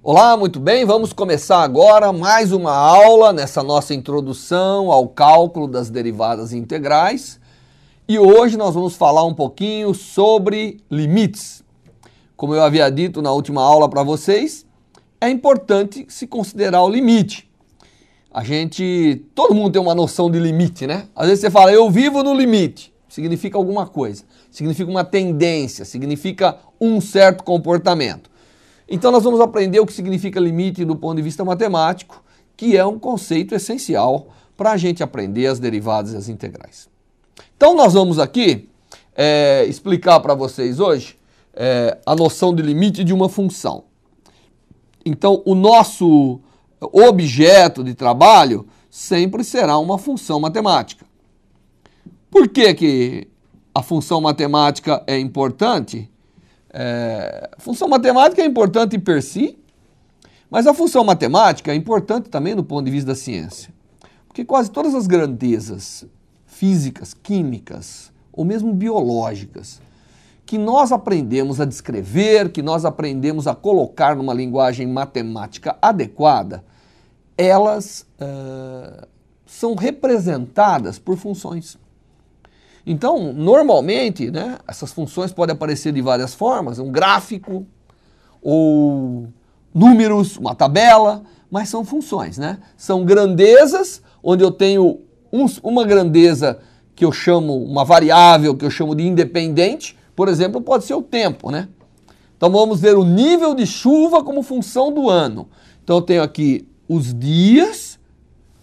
Olá, muito bem, vamos começar agora mais uma aula nessa nossa introdução ao cálculo das derivadas integrais. E hoje nós vamos falar um pouquinho sobre limites. Como eu havia dito na última aula para vocês, é importante se considerar o limite. Todo mundo tem uma noção de limite, né? Às vezes você fala, eu vivo no limite, significa alguma coisa, significa uma tendência, significa um certo comportamento. Então nós vamos aprender o que significa limite do ponto de vista matemático, que é um conceito essencial para a gente aprender as derivadas e as integrais. Então nós vamos aqui explicar para vocês hoje a noção de limite de uma função. Então o nosso objeto de trabalho sempre será uma função matemática. Por que a função matemática é importante? A função matemática é importante per si, mas a função matemática é importante também do ponto de vista da ciência. Porque quase todas as grandezas físicas, químicas ou mesmo biológicas que nós aprendemos a descrever, que nós aprendemos a colocar numa linguagem matemática adequada, elas são representadas por funções. Então, normalmente, né, essas funções podem aparecer de várias formas, um gráfico, ou números, uma tabela, mas são funções, né? São grandezas, onde eu tenho uma grandeza que eu chamo, uma variável que eu chamo de independente, por exemplo, pode ser o tempo, né? Então vamos ver o nível de chuva como função do ano. Então eu tenho aqui os dias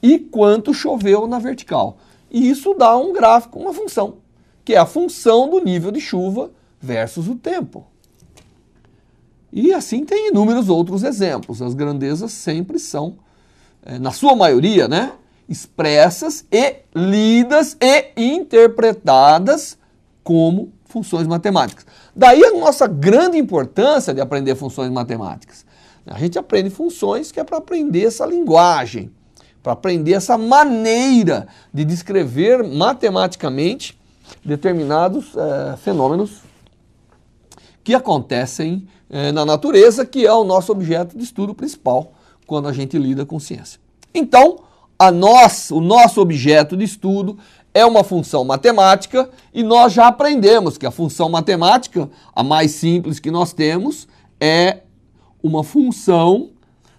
e quanto choveu na vertical. E isso dá um gráfico, uma função, que é a função do nível de chuva versus o tempo. E assim tem inúmeros outros exemplos. As grandezas sempre são, na sua maioria, né, expressas e lidas e interpretadas como funções matemáticas. Daí a nossa grande importância de aprender funções matemáticas. A gente aprende funções que é para aprender essa linguagem, para aprender essa maneira de descrever matematicamente determinados fenômenos que acontecem na natureza, que é o nosso objeto de estudo principal quando a gente lida com ciência. Então, o nosso objeto de estudo é uma função matemática e nós já aprendemos que a função matemática, a mais simples que nós temos, é uma função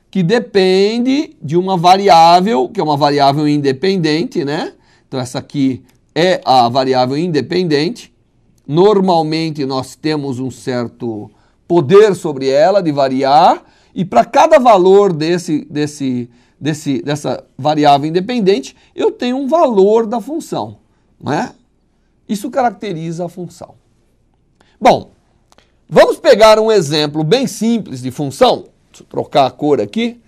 que depende de uma variável, que é uma variável independente, né? Então essa aqui é a variável independente. Normalmente nós temos um certo poder sobre ela de variar, e para cada valor dessa variável independente, eu tenho um valor da função, né? Isso caracteriza a função. Bom, vamos pegar um exemplo bem simples de função. Deixa eu trocar a cor aqui.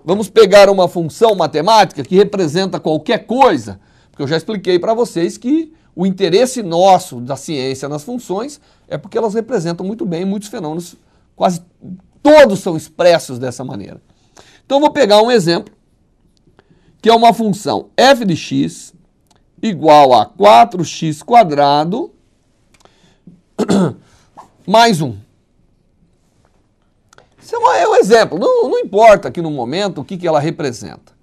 Vamos pegar uma função matemática que representa qualquer coisa, porque eu já expliquei para vocês que o interesse nosso da ciência nas funções é porque elas representam muito bem muitos fenômenos, quase todos são expressos dessa maneira. Então eu vou pegar um exemplo, que é uma função f de x igual a 4x² mais 1. Isso é um exemplo, não importa aqui no momento o que ela representa,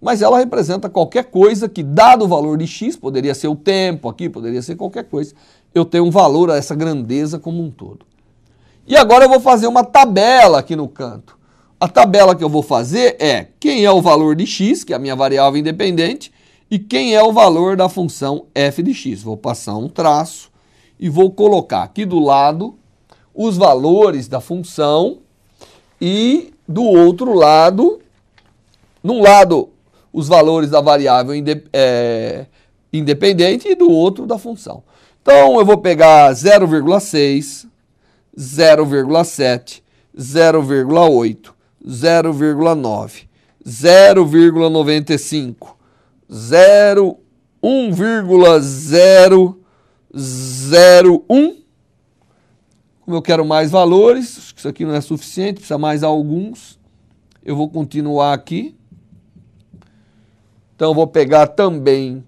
mas ela representa qualquer coisa que, dado o valor de x, poderia ser o tempo aqui, poderia ser qualquer coisa, eu tenho um valor a essa grandeza como um todo. E agora eu vou fazer uma tabela aqui no canto. A tabela que eu vou fazer é quem é o valor de x, que é a minha variável independente, e quem é o valor da função f de x. Vou passar um traço e vou colocar aqui do lado os valores da função, e do outro lado, num lado os valores da variável independente e do outro da função. Então eu vou pegar 0,6, 0,7, 0,8, 0,9, 0,95, 1,001. Como eu quero mais valores, isso aqui não é suficiente, precisa mais alguns. Eu vou continuar aqui. Então eu vou pegar também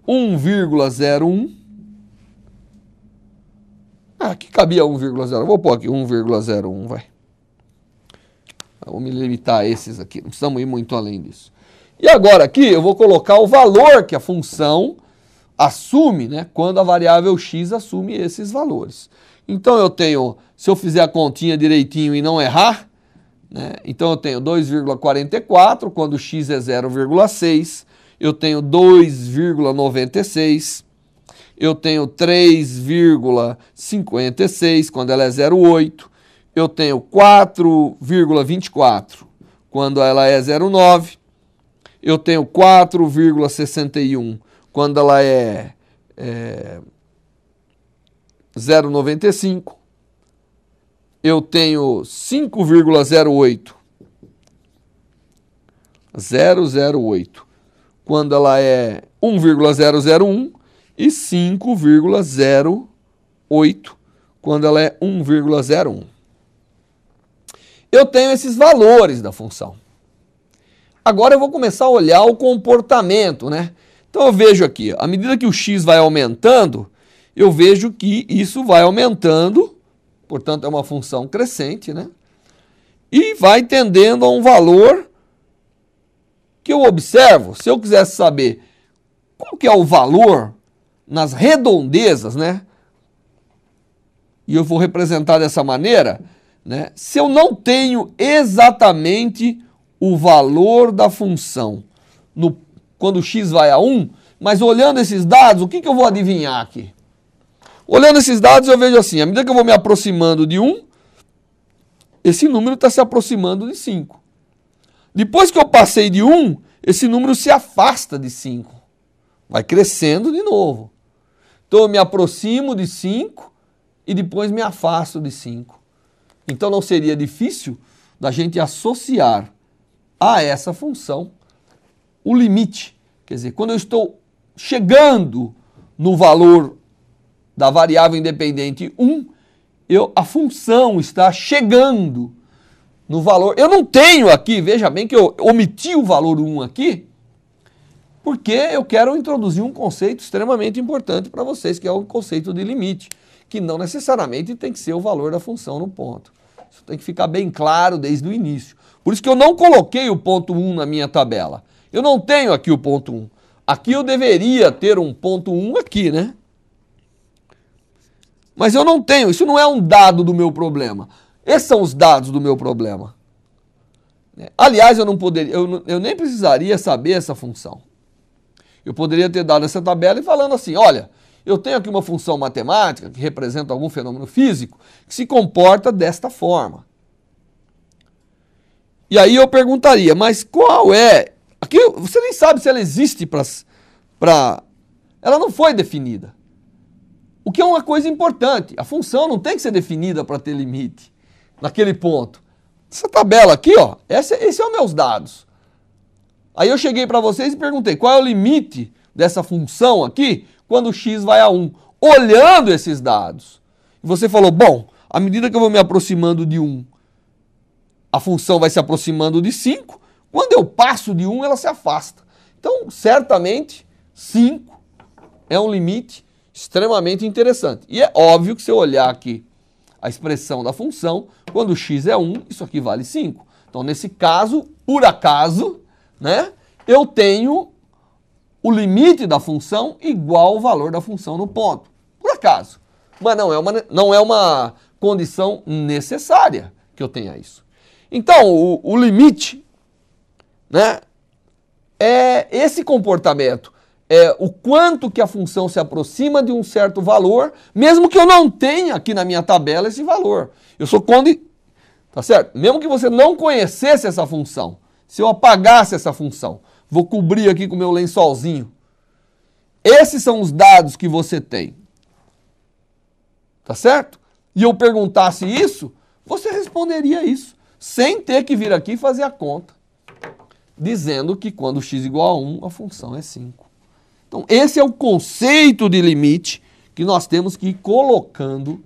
1,01. Aqui cabia 1,01. Vou pôr aqui 1,01, vai. Então, vou me limitar a esses aqui, não precisamos ir muito além disso. E agora aqui eu vou colocar o valor que a função assume, né, quando a variável x assume esses valores. Então eu tenho, se eu fizer a continha direitinho e não errar, né, então eu tenho 2,44, quando x é 0,6, eu tenho 2,96, eu tenho 3,56 quando ela é 0,8, eu tenho 4,24 quando ela é 0,9, eu tenho 4,61 quando ela é 0,95, eu tenho 5,08, 008, quando ela é 1,001 e 5,08 quando ela é 1,01. Eu tenho esses valores da função. Agora eu vou começar a olhar o comportamento, né? Então eu vejo aqui, à medida que o x vai aumentando, eu vejo que isso vai aumentando, portanto é uma função crescente, né? E vai tendendo a um valor que eu observo. Se eu quisesse saber qual que é o valor nas redondezas, né? E eu vou representar dessa maneira, né? Se eu não tenho exatamente o valor da função quando x vai a 1, mas olhando esses dados, o que eu vou adivinhar aqui? Olhando esses dados eu vejo assim, à medida que eu vou me aproximando de 1, esse número está se aproximando de 5. Depois que eu passei de 1, esse número se afasta de 5. Vai crescendo de novo. Então eu me aproximo de 5 e depois me afasto de 5. Então não seria difícil da gente associar a essa função o limite. Quer dizer, quando eu estou chegando no valor da variável independente 1, a função está chegando no valor. Eu não tenho aqui, veja bem que eu omiti o valor 1 aqui, porque eu quero introduzir um conceito extremamente importante para vocês, que é o conceito de limite, que não necessariamente tem que ser o valor da função no ponto. Isso tem que ficar bem claro desde o início. Por isso que eu não coloquei o ponto 1 na minha tabela. Eu não tenho aqui o ponto 1. Aqui eu deveria ter um ponto 1 aqui, né? Mas eu não tenho, isso não é um dado do meu problema. Esses são os dados do meu problema. Aliás, eu nem precisaria saber essa função. Eu poderia ter dado essa tabela e falando assim, olha, eu tenho aqui uma função matemática que representa algum fenômeno físico que se comporta desta forma. E aí eu perguntaria, mas qual é? Aqui você nem sabe se ela existe para... Ela não foi definida. O que é uma coisa importante. A função não tem que ser definida para ter limite naquele ponto. Essa tabela aqui, ó, esses são meus dados. Aí eu cheguei para vocês e perguntei qual é o limite dessa função aqui quando x vai a 1, olhando esses dados. E você falou, bom, à medida que eu vou me aproximando de 1, a função vai se aproximando de 5. Quando eu passo de 1, ela se afasta. Então, certamente, 5 é um limite extremamente interessante. E é óbvio que se eu olhar aqui a expressão da função, quando x é 1, isso aqui vale 5. Então, nesse caso, por acaso, né, eu tenho o limite da função igual ao valor da função no ponto. Por acaso. Mas não é uma condição necessária que eu tenha isso. Então, o limite, né, é esse comportamento. É o quanto que a função se aproxima de um certo valor, mesmo que eu não tenha aqui na minha tabela esse valor. Tá certo? Mesmo que você não conhecesse essa função, se eu apagasse essa função, vou cobrir aqui com o meu lençolzinho. Esses são os dados que você tem. Tá certo? E eu perguntasse isso, você responderia isso, sem ter que vir aqui e fazer a conta, dizendo que quando x igual a 1, a função é 5. Então, esse é o conceito de limite que nós temos que ir colocando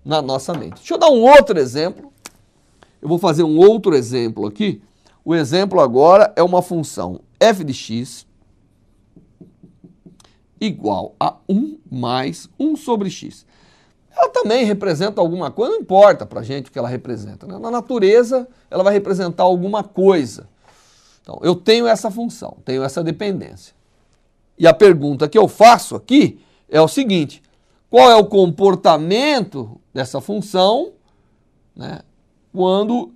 na nossa mente. Deixa eu dar um outro exemplo. Eu vou fazer um outro exemplo aqui. O exemplo agora é uma função f de x igual a 1 mais 1 sobre x. ela também representa alguma coisa, não importa para a gente o que ela representa, né? Na natureza, ela vai representar alguma coisa. Então, eu tenho essa função, tenho essa dependência. E a pergunta que eu faço aqui é o seguinte: qual é o comportamento dessa função, né, quando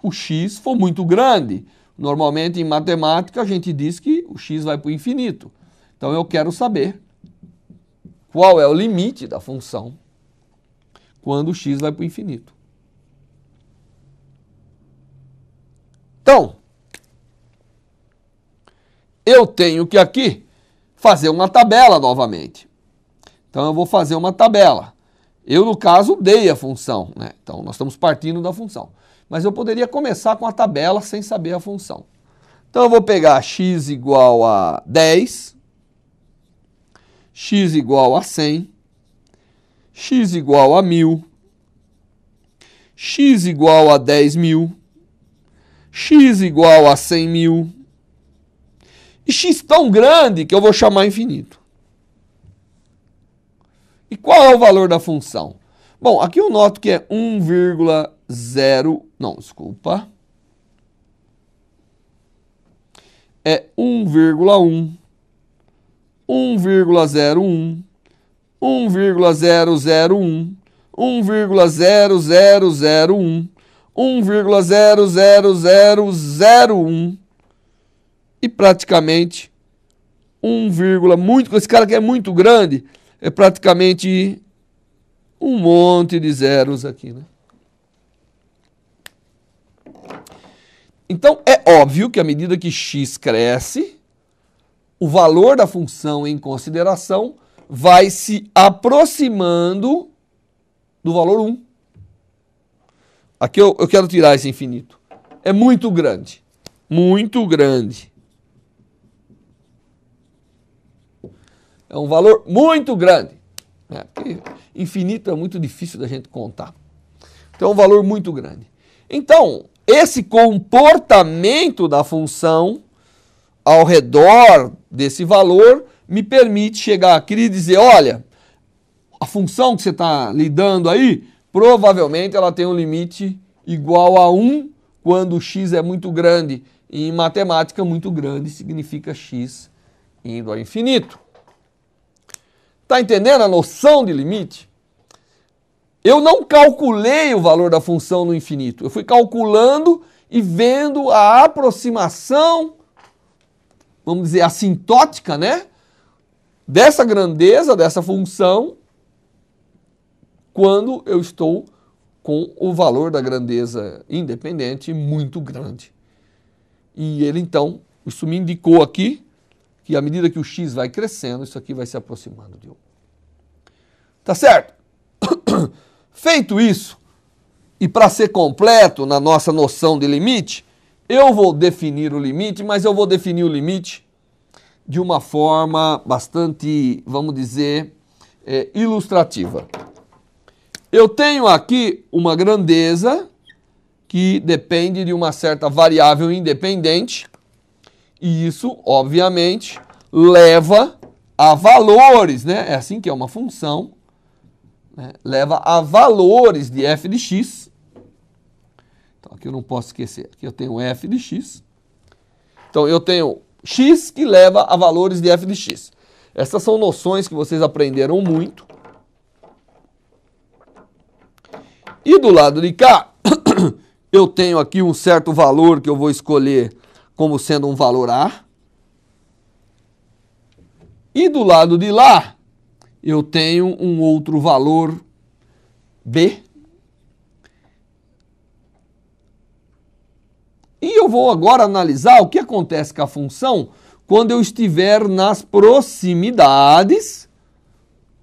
o x for muito grande? Normalmente, em matemática, a gente diz que o x vai para o infinito. Então, eu quero saber qual é o limite da função quando o x vai para o infinito. Então, eu tenho que aqui fazer uma tabela novamente. Então, eu vou fazer uma tabela. Eu, no caso, dei a função, né? Então, nós estamos partindo da função. Mas eu poderia começar com a tabela sem saber a função. Então, eu vou pegar x igual a 10, x igual a 100, x igual a 1000, x igual a 10.000, x igual a 100.000, e x tão grande que eu vou chamar infinito. E qual é o valor da função? Bom, aqui eu noto que é 1,0... Não, desculpa. É 1,1, 1,01, 1,001, 1,0001, 1,00001 e praticamente 1, muito, esse cara que é muito grande, é praticamente um monte de zeros aqui, né? Então, é óbvio que à medida que x cresce, o valor da função em consideração vai se aproximando do valor 1. Aqui eu quero tirar esse infinito. É muito grande. Muito grande. É um valor muito grande. Né? Porque infinito é muito difícil da gente contar. Então é um valor muito grande. Então, esse comportamento da função ao redor desse valor me permite chegar aqui e dizer, olha, a função que você está lidando aí, provavelmente ela tem um limite igual a 1 quando x é muito grande. E em matemática, muito grande significa x indo ao infinito. Está entendendo a noção de limite? Eu não calculei o valor da função no infinito. Eu fui calculando e vendo a aproximação, vamos dizer, assintótica, né? Dessa grandeza, dessa função, quando eu estou com o valor da grandeza independente muito grande. E ele, então, isso me indicou aqui que à medida que o x vai crescendo, isso aqui vai se aproximando de 1. Tá certo? Feito isso, e para ser completo na nossa noção de limite, eu vou definir o limite, mas eu vou definir o limite de uma forma bastante, vamos dizer, ilustrativa. Eu tenho aqui uma grandeza que depende de uma certa variável independente, e isso, obviamente, leva a valores, né? É assim que é uma função, né? Leva a valores de f de x. Então, aqui eu não posso esquecer. Aqui eu tenho f de x. Então, eu tenho x que leva a valores de f de x. Essas são noções que vocês aprenderam muito. E do lado de cá, eu tenho aqui um certo valor que eu vou escolher como sendo um valor A. E do lado de lá, eu tenho um outro valor B. E eu vou agora analisar o que acontece com a função quando eu estiver nas proximidades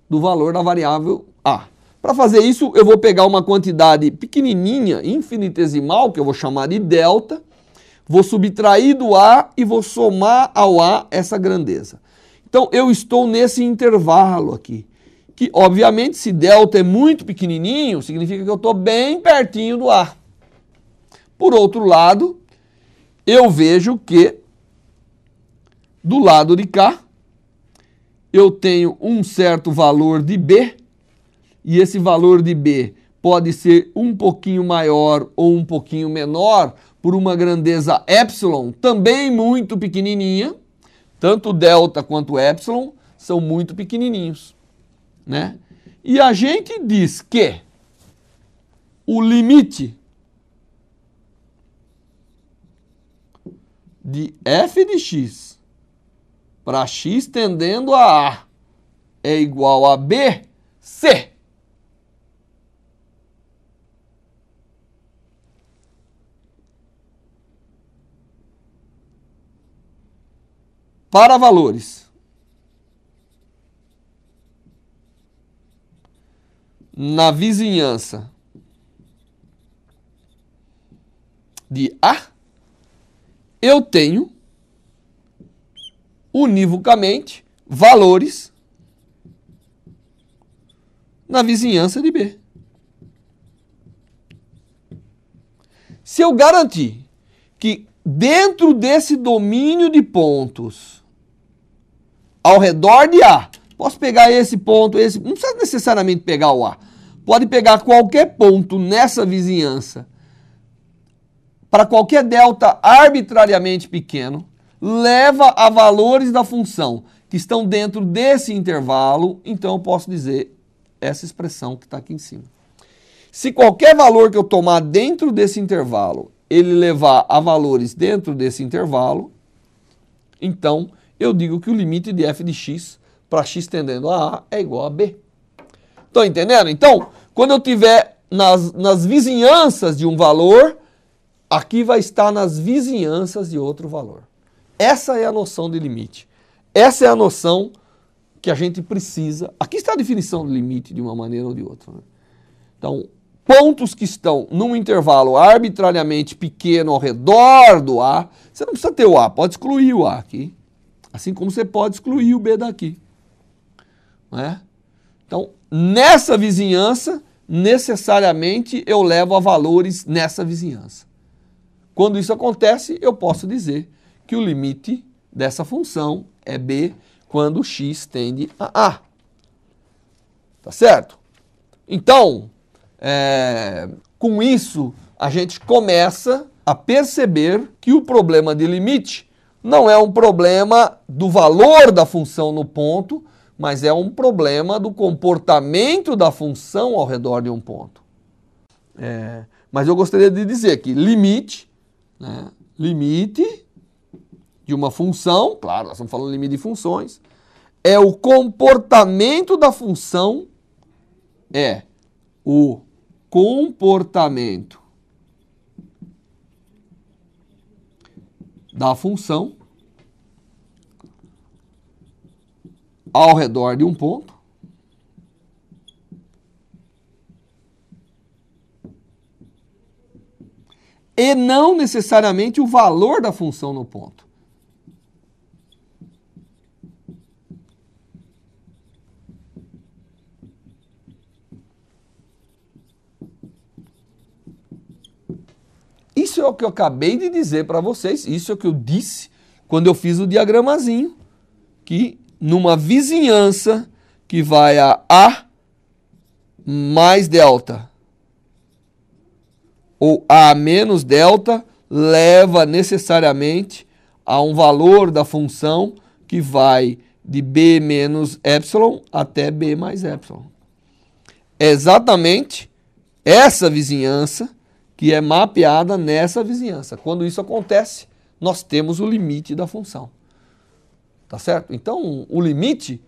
do valor da variável A. Para fazer isso, eu vou pegar uma quantidade pequenininha, infinitesimal, que eu vou chamar de delta, vou subtrair do A e vou somar ao A essa grandeza. Então, eu estou nesse intervalo aqui, que, obviamente, se delta é muito pequenininho, significa que eu estou bem pertinho do A. Por outro lado, eu vejo que, do lado de cá, eu tenho um certo valor de B, e esse valor de B pode ser um pouquinho maior ou um pouquinho menor por uma grandeza epsilon, também muito pequenininha. Tanto delta quanto epsilon são muito pequenininhos, né? E a gente diz que o limite de f de x para x tendendo a A é igual a B, se para valores na vizinhança de A, eu tenho univocamente valores na vizinhança de B. Se eu garantir que dentro desse domínio de pontos ao redor de A, posso pegar esse ponto, esse, não precisa necessariamente pegar o A, pode pegar qualquer ponto nessa vizinhança para qualquer delta arbitrariamente pequeno, leva a valores da função que estão dentro desse intervalo, então eu posso dizer essa expressão que está aqui em cima. Se qualquer valor que eu tomar dentro desse intervalo, ele levar a valores dentro desse intervalo, então eu digo que o limite de f de x para x tendendo a A é igual a B. Estão entendendo? Então, quando eu tiver nas vizinhanças de um valor, aqui vai estar nas vizinhanças de outro valor. Essa é a noção de limite. Essa é a noção que a gente precisa. Aqui está a definição do limite de uma maneira ou de outra, né? Então, pontos que estão num intervalo arbitrariamente pequeno ao redor do A, você não precisa ter o A, pode excluir o A aqui. Assim como você pode excluir o B daqui, né? Então, nessa vizinhança, necessariamente eu levo a valores nessa vizinhança. Quando isso acontece, eu posso dizer que o limite dessa função é B quando x tende a A. Tá certo? Então, com isso, a gente começa a perceber que o problema de limite não é um problema do valor da função no ponto, mas é um problema do comportamento da função ao redor de um ponto. Mas eu gostaria de dizer que limite, né, limite de uma função, claro, nós estamos falando de limite de funções, é o comportamento da função, o comportamento da função ao redor de um ponto e não necessariamente o valor da função no ponto. Isso é o que eu acabei de dizer para vocês, isso é o que eu disse quando eu fiz o diagramazinho, que numa vizinhança que vai a A mais delta ou A menos delta, leva necessariamente a um valor da função que vai de B menos epsilon até B mais epsilon. É exatamente essa vizinhança que é mapeada nessa vizinhança. Quando isso acontece, nós temos o limite da função. Tá certo? Então, o limite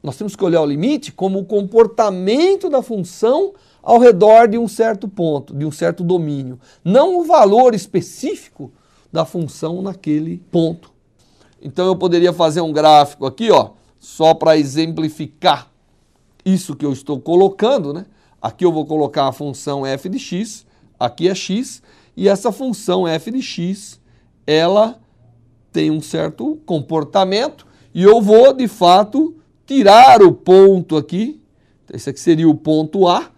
nós temos que olhar o limite como o comportamento da função ao redor de um certo ponto, de um certo domínio. Não o valor específico da função naquele ponto. Então, eu poderia fazer um gráfico aqui, ó, só para exemplificar isso que eu estou colocando, né? Aqui eu vou colocar a função f de x, aqui é x, e essa função f de x, ela tem um certo comportamento, e eu vou, de fato, tirar o ponto aqui, esse aqui seria o ponto A.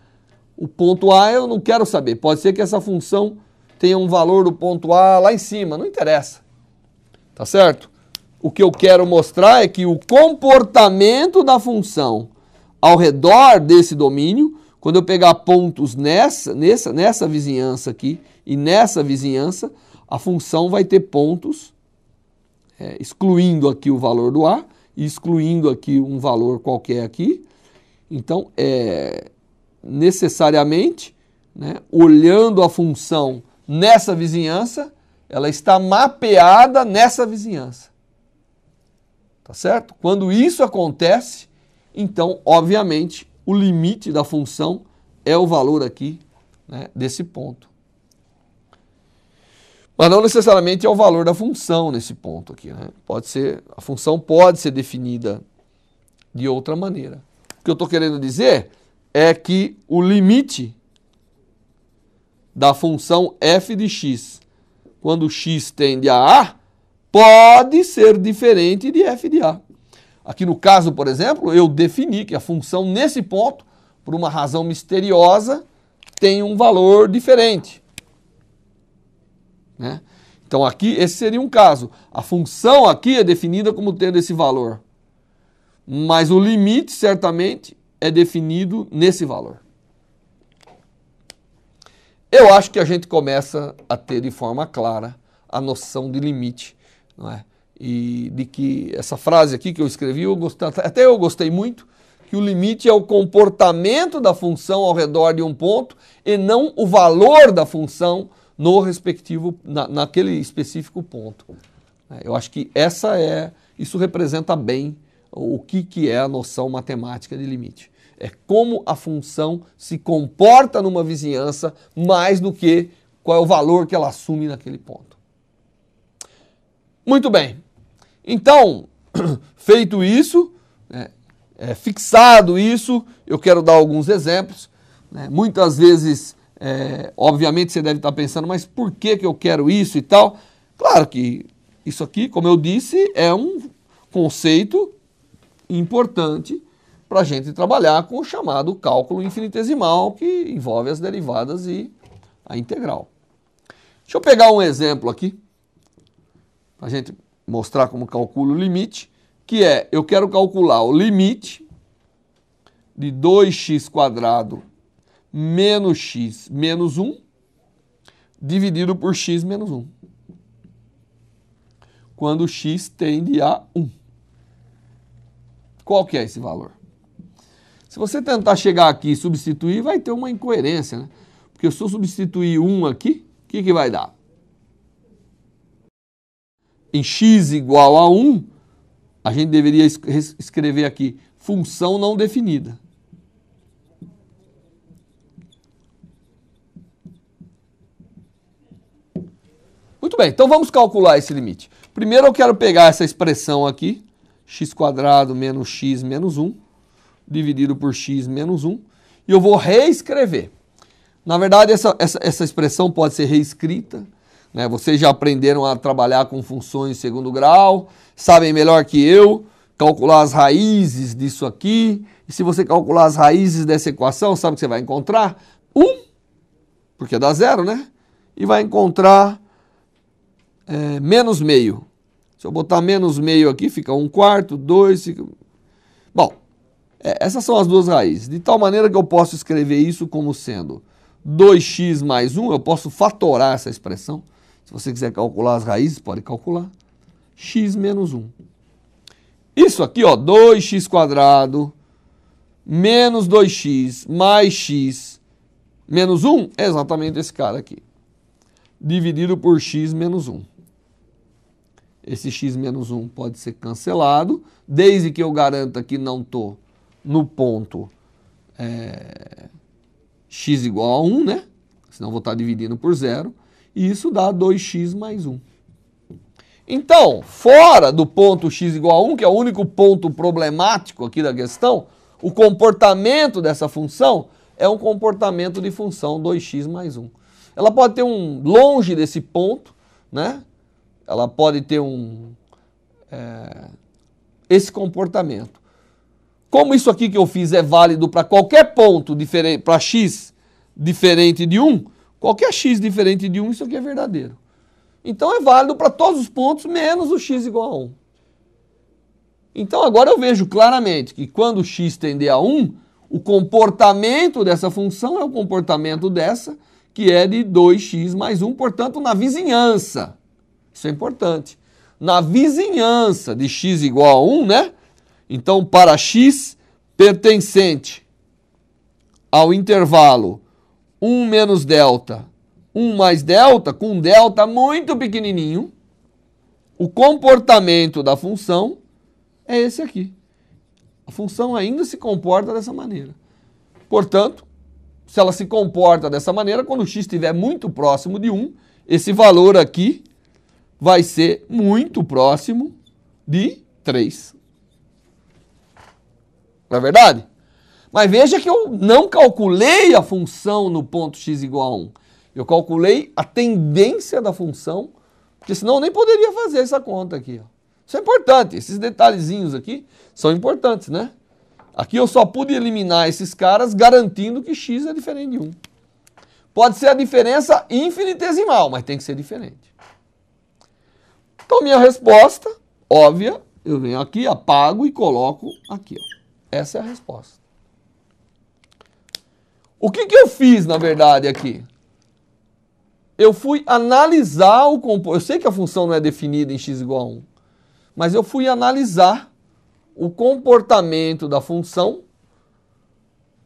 O ponto A eu não quero saber, pode ser que essa função tenha um valor do ponto A lá em cima, não interessa, tá certo? O que eu quero mostrar é que o comportamento da função ao redor desse domínio, quando eu pegar pontos nessa vizinhança aqui e nessa vizinhança, a função vai ter pontos, excluindo aqui o valor do A e excluindo aqui um valor qualquer aqui. Então, necessariamente, né, olhando a função nessa vizinhança, ela está mapeada nessa vizinhança. Tá certo? Quando isso acontece, então, obviamente, o limite da função é o valor aqui, né, desse ponto. Mas não necessariamente é o valor da função nesse ponto aqui, né? A função pode ser definida de outra maneira. O que eu estou querendo dizer é que o limite da função f de x, quando x tende a A, pode ser diferente de f de A. Aqui no caso, por exemplo, eu defini que a função nesse ponto, por uma razão misteriosa, tem um valor diferente. Né? Então aqui, esse seria um caso. A função aqui é definida como tendo esse valor. Mas o limite, certamente, é definido nesse valor. Eu acho que a gente começa a ter de forma clara a noção de limite, não é? E de que essa frase aqui que eu escrevi, até eu gostei muito, que o limite é o comportamento da função ao redor de um ponto e não o valor da função no respectivo, naquele específico ponto. Eu acho que isso representa bem o que é a noção matemática de limite. É como a função se comporta numa vizinhança mais do que qual é o valor que ela assume naquele ponto. Muito bem. Então, feito isso, fixado isso, eu quero dar alguns exemplos. Muitas vezes, obviamente, você deve estar pensando, mas por que eu quero isso e tal? Claro que isso aqui, como eu disse, é um conceito importante para a gente trabalhar com o chamado cálculo infinitesimal, que envolve as derivadas e a integral. Deixa eu pegar um exemplo aqui, para a gente mostrar como calculo o limite, que eu quero calcular o limite de 2x² menos x menos 1 dividido por x menos 1, quando x tende a 1. Qual que é esse valor? Se você tentar chegar aqui e substituir, vai ter uma incoerência, né? Porque se eu substituir 1 aqui, o que vai dar? Em x igual a 1, a gente deveria escrever aqui função não definida. Muito bem, então vamos calcular esse limite. Primeiro eu quero pegar essa expressão aqui, x² menos x menos 1, dividido por x menos 1, e eu vou reescrever. Na verdade, essa expressão pode ser reescrita, né? Vocês já aprenderam a trabalhar com funções de segundo grau, sabem melhor que eu calcular as raízes disso aqui, e se você calcular as raízes dessa equação, sabe o que você vai encontrar? 1, porque dá 0, né? E vai encontrar menos meio. Se eu botar menos meio aqui, fica 1/4, 2, fica... Bom, essas são as duas raízes. De tal maneira que eu posso escrever isso como sendo 2x mais 1, eu posso fatorar essa expressão. Se você quiser calcular as raízes, pode calcular. X menos 1. Isso aqui, ó, 2x² menos 2x mais x menos 1 é exatamente esse cara aqui. Dividido por x menos 1. Esse x menos 1 pode ser cancelado, desde que eu garanta que não estou no ponto x igual a 1, né? Senão vou estar dividindo por 0. E isso dá 2x mais 1. Então, fora do ponto x igual a 1, que é o único ponto problemático aqui da questão, o comportamento dessa função é um comportamento de função 2x mais 1. Ela pode ter longe desse ponto, né? Ela pode ter esse comportamento. Como isso aqui que eu fiz é válido para qualquer ponto diferente, para x diferente de 1, qualquer x diferente de 1, isso aqui é verdadeiro. Então é válido para todos os pontos, menos o x igual a 1. Então agora eu vejo claramente que quando x tender a 1, o comportamento dessa função é o comportamento dessa, que é de 2x mais 1, portanto, na vizinhança. Isso é importante. Na vizinhança de x igual a 1, né? Então, para x pertencente ao intervalo 1 menos delta, 1 mais delta, com delta muito pequenininho, o comportamento da função é esse aqui. A função ainda se comporta dessa maneira. Portanto, se ela se comporta dessa maneira, quando x estiver muito próximo de 1, esse valor aqui vai ser muito próximo de 3. Não é verdade? Mas veja que eu não calculei a função no ponto x igual a 1. Eu calculei a tendência da função, porque senão eu nem poderia fazer essa conta aqui, ó. Isso é importante, esses detalhezinhos aqui são importantes, né? Aqui eu só pude eliminar esses caras garantindo que x é diferente de 1. Pode ser a diferença infinitesimal, mas tem que ser diferente. Então minha resposta, óbvia, eu venho aqui, apago e coloco aqui, ó. Essa é a resposta. O que eu fiz, na verdade, aqui? Eu fui analisar o comportamento. Eu sei que a função não é definida em x igual a 1. Mas eu fui analisar o comportamento da função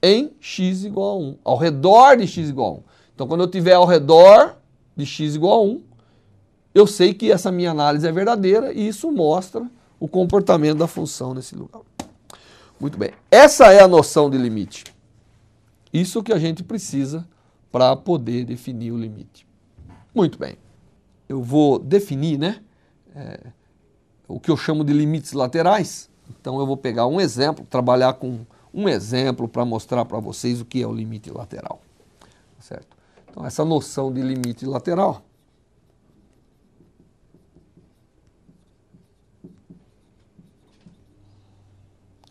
em x igual a 1, ao redor de x igual a 1. Então, quando eu estiver ao redor de x igual a 1, eu sei que essa minha análise é verdadeira e isso mostra o comportamento da função nesse lugar. Muito bem. Essa é a noção de limite. Isso que a gente precisa para poder definir o limite. Muito bem. Eu vou definir, né? O que eu chamo de limites laterais. Então eu vou pegar um exemplo, trabalhar com um exemplo para mostrar para vocês o que é o limite lateral. Certo? Então essa noção de limite lateral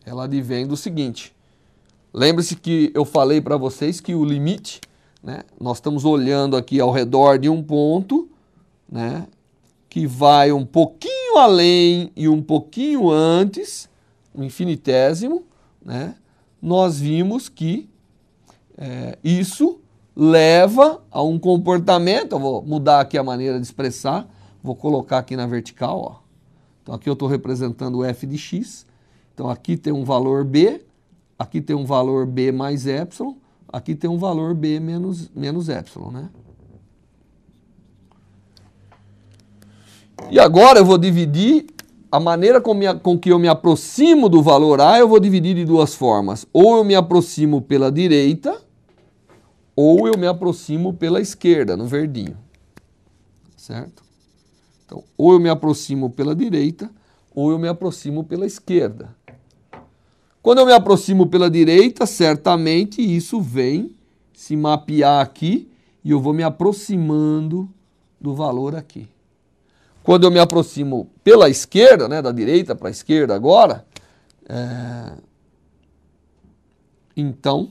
ela advém do seguinte. Lembre-se que eu falei para vocês que o limite, né, nós estamos olhando aqui ao redor de um ponto, né, que vai um pouquinho além e um pouquinho antes, um infinitésimo, né, nós vimos que isso leva a um comportamento. Eu vou mudar aqui a maneira de expressar, vou colocar aqui na vertical, ó. Então aqui eu estou representando o f de x, então aqui tem um valor b, aqui tem um valor b mais epsilon, aqui tem um valor b menos epsilon, né? E agora eu vou dividir, a maneira com que eu me aproximo do valor A, eu vou dividir de duas formas. Ou eu me aproximo pela direita, ou eu me aproximo pela esquerda, no verdinho. Certo? Então, ou eu me aproximo pela direita, ou eu me aproximo pela esquerda. Quando eu me aproximo pela direita, certamente isso vem se mapear aqui e eu vou me aproximando do valor aqui. Quando eu me aproximo pela esquerda, né, da direita para a esquerda agora, então,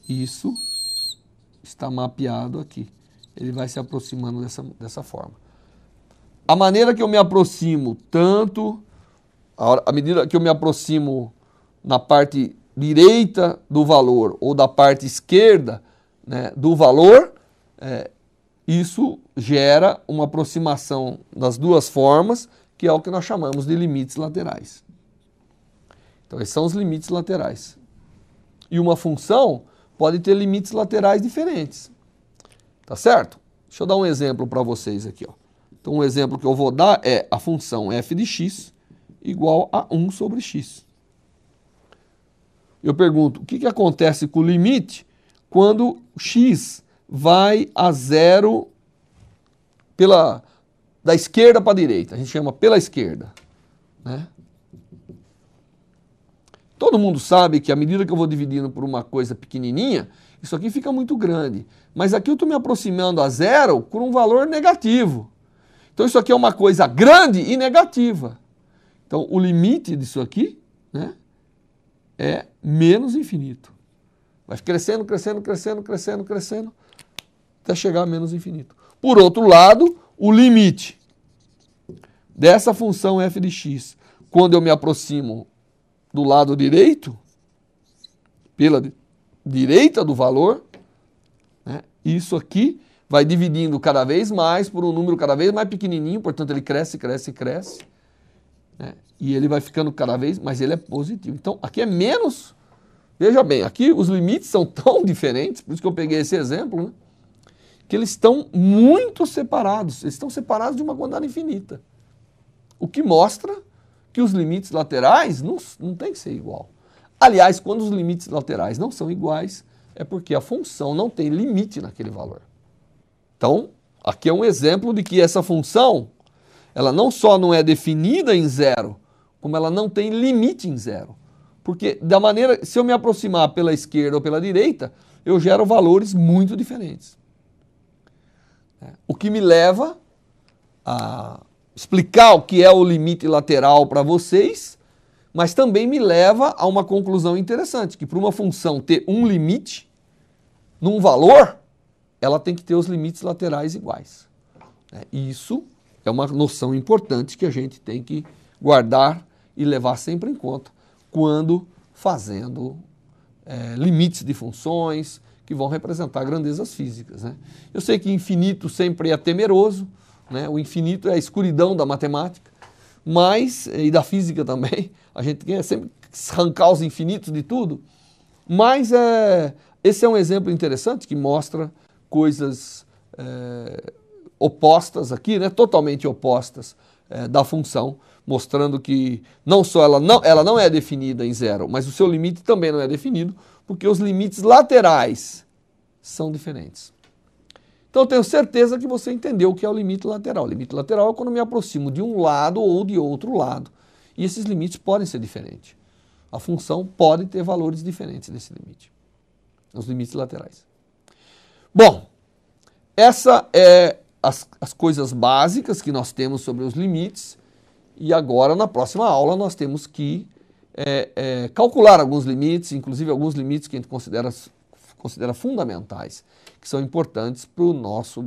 isso está mapeado aqui. Ele vai se aproximando dessa forma. A maneira que eu me aproximo, à medida que eu me aproximo na parte direita do valor ou da parte esquerda, né, do valor, isso gera uma aproximação das duas formas, que é o que nós chamamos de limites laterais. Então, esses são os limites laterais. E uma função pode ter limites laterais diferentes. Tá certo? Deixa eu dar um exemplo para vocês aqui, ó. Então, um exemplo que eu vou dar é a função f de x igual a 1 sobre x. Eu pergunto, o que acontece com o limite quando x vai a zero da esquerda para a direita? A gente chama pela esquerda, né? Todo mundo sabe que à medida que eu vou dividindo por uma coisa pequenininha, isso aqui fica muito grande. Mas aqui eu estou me aproximando a zero por um valor negativo. Então isso aqui é uma coisa grande e negativa. Então o limite disso aqui, né, é menos infinito. Vai crescendo, crescendo, crescendo, crescendo, crescendo, até chegar a menos infinito. Por outro lado, o limite dessa função f de x, quando eu me aproximo do lado direito, pela direita do valor, né, isso aqui vai dividindo cada vez mais por um número cada vez mais pequenininho, portanto ele cresce, cresce, cresce, né, e ele vai ficando cada vez, mas ele é positivo. Então aqui é menos, veja bem, aqui os limites são tão diferentes, por isso que eu peguei esse exemplo, né, que eles estão muito separados, eles estão separados de uma quantidade infinita. O que mostra que os limites laterais não tem que ser igual. Aliás, quando os limites laterais não são iguais, é porque a função não tem limite naquele valor. Então, aqui é um exemplo de que essa função, ela não só não é definida em zero, como ela não tem limite em zero. Porque da maneira, se eu me aproximar pela esquerda ou pela direita, eu gero valores muito diferentes. O que me leva a explicar o que é o limite lateral para vocês, mas também me leva a uma conclusão interessante, que para uma função ter um limite num valor, ela tem que ter os limites laterais iguais. E isso é uma noção importante que a gente tem que guardar e levar sempre em conta quando fazendo limites de funções que vão representar grandezas físicas, né? Eu sei que infinito sempre é temeroso, né? O infinito é a escuridão da matemática, mas, e da física também, a gente quer sempre arrancar os infinitos de tudo, mas esse é um exemplo interessante que mostra coisas opostas aqui, né? Totalmente opostas da função, mostrando que não só ela não é definida em zero, mas o seu limite também não é definido, porque os limites laterais são diferentes. Então eu tenho certeza que você entendeu o que é o limite lateral. O limite lateral é quando eu me aproximo de um lado ou de outro lado. E esses limites podem ser diferentes. A função pode ter valores diferentes desse limite. Os limites laterais. Bom, essa é as coisas básicas que nós temos sobre os limites. E agora, na próxima aula, nós temos que calcular alguns limites, inclusive alguns limites que a gente considera fundamentais, que são importantes para o nosso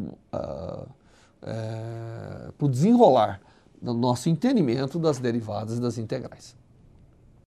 pro desenrolar do nosso entendimento das derivadas e das integrais.